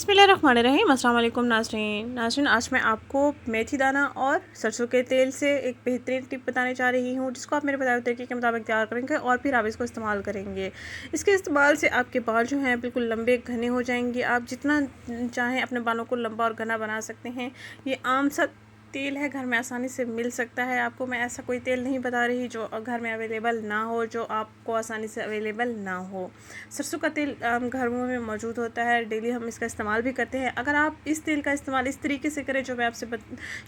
बिस्मिल्लाहिर्रहमानिर्रहीम। अस्सलाम वालेकुम नाज़रीन, आज मैं आपको मेथी दाना और सरसों के तेल से एक बेहतरीन टिप बताने जा रही हूँ, जिसको आप मेरे बताए हुए तरीके के मुताबिक तैयार करेंगे और फिर आप इसको इस्तेमाल करेंगे। इसके इस्तेमाल से आपके बाल जो हैं बिल्कुल लंबे घने हो जाएंगे। आप जितना चाहें अपने बालों को लंबा और घना बना सकते हैं। ये आम सा तेल है, घर में आसानी से मिल सकता है। आपको मैं ऐसा कोई तेल नहीं बता रही जो घर में अवेलेबल ना हो, जो आपको आसानी से अवेलेबल ना हो। सरसों का तेल घरों में मौजूद होता है, डेली हम इसका इस्तेमाल भी करते हैं। अगर आप इस तेल का इस्तेमाल इस तरीके से करें जो मैं आपसे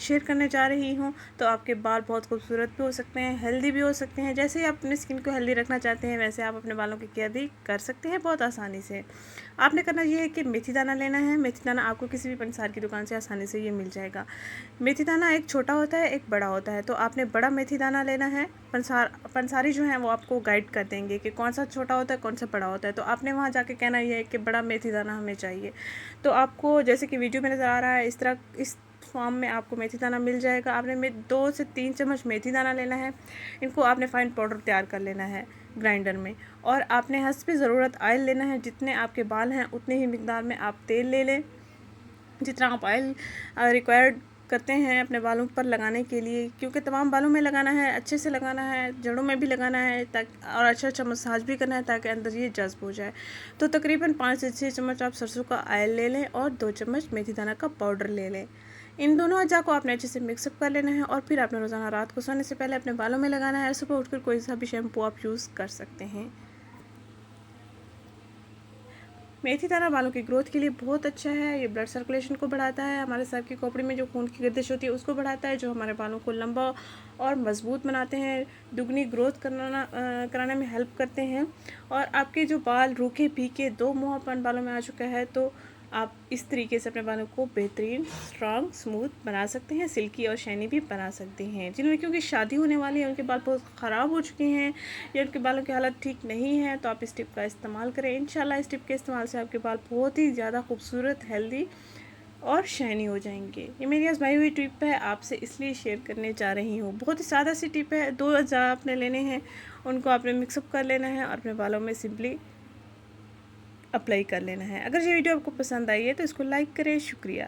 शेयर करने जा रही हूँ, तो आपके बाल बहुत खूबसूरत भी हो सकते हैं, हेल्दी भी हो सकते हैं। जैसे ही आप अपनी स्किन को हेल्दी रखना चाहते हैं, वैसे आप अपने बालों की केयर भी कर सकते हैं बहुत आसानी से। आपने करना ये है कि मेथी दाना लेना है। मेथी दाना आपको किसी भी पंसार की दुकान से आसानी से ये मिल जाएगा। मेथी दाना एक छोटा होता है, एक बड़ा होता है, तो आपने बड़ा मेथी दाना लेना है। पंसारी जो है वो आपको गाइड कर देंगे कि कौन सा छोटा होता है, कौन सा बड़ा होता है। तो आपने वहाँ जाके कहना ये है कि बड़ा मेथी दाना हमें चाहिए। तो आपको जैसे कि वीडियो में नज़र आ रहा है, इस तरह इस फॉर्म में आपको मेथी दाना मिल जाएगा। आपने 2 से 3 चम्मच मेथी दाना लेना है। इनको आपने फाइन पाउडर तैयार कर लेना है ग्राइंडर में। और आपने हस्ब ज़रूरत ऑयल लेना है। जितने आपके बाल हैं उतने ही मिकदार में आप तेल ले लें। जितना आप ऑयल रिक्वायर्ड करते हैं अपने बालों पर लगाने के लिए, क्योंकि तमाम बालों में लगाना है, अच्छे से लगाना है, जड़ों में भी लगाना है, ताकि और अच्छा मसाज भी करना है ताकि अंदर ये जज्ब हो जाए। तो तकरीबन 5 से 6 चम्मच आप सरसों का ऑयल ले लें और 2 चम्मच मेथी दाना का पाउडर ले लें। इन दोनों अज्जा को आपने अच्छे से मिक्सअप कर लेना है और फिर आपने रोज़ाना रात को सोने से पहले अपने बालों में लगाना है। सुबह उठकर कोई सा भी शैम्पू आप यूज़ कर सकते हैं। मेथी दाना बालों की ग्रोथ के लिए बहुत अच्छा है। ये ब्लड सर्कुलेशन को बढ़ाता है, हमारे सर की खोपड़ी में जो खून की गर्दिश होती है उसको बढ़ाता है, जो हमारे बालों को लंबा और मजबूत बनाते हैं, दुगनी ग्रोथ कराने में हेल्प करते हैं। और आपके जो बाल रूखे फीके दो मुहापन बालों में आ चुका है, तो आप इस तरीके से अपने बालों को बेहतरीन स्ट्रॉन्ग स्मूथ बना सकते हैं, सिल्की और शाइनी भी बना सकते हैं। जिनमें क्योंकि शादी होने वाली है, उनके बाल बहुत ख़राब हो चुके हैं या उनके बालों की हालत ठीक नहीं है, तो आप इस टिप का इस्तेमाल करें। इंशाल्लाह इस टिप के इस्तेमाल से आपके बाल बहुत ही ज़्यादा खूबसूरत, हेल्दी और शाइनी हो जाएंगे। ये मेरी आजमाई हुई टिप है, आपसे इसलिए शेयर करने जा रही हूँ। बहुत ही सादा सी टिप है। 2 अज़ा आपने लेने हैं, उनको आपने मिक्सअप कर लेना है और अपने बालों में सिंपली अप्लाई कर लेना है। अगर ये वीडियो आपको पसंद आई है तो इसको लाइक करें। शुक्रिया।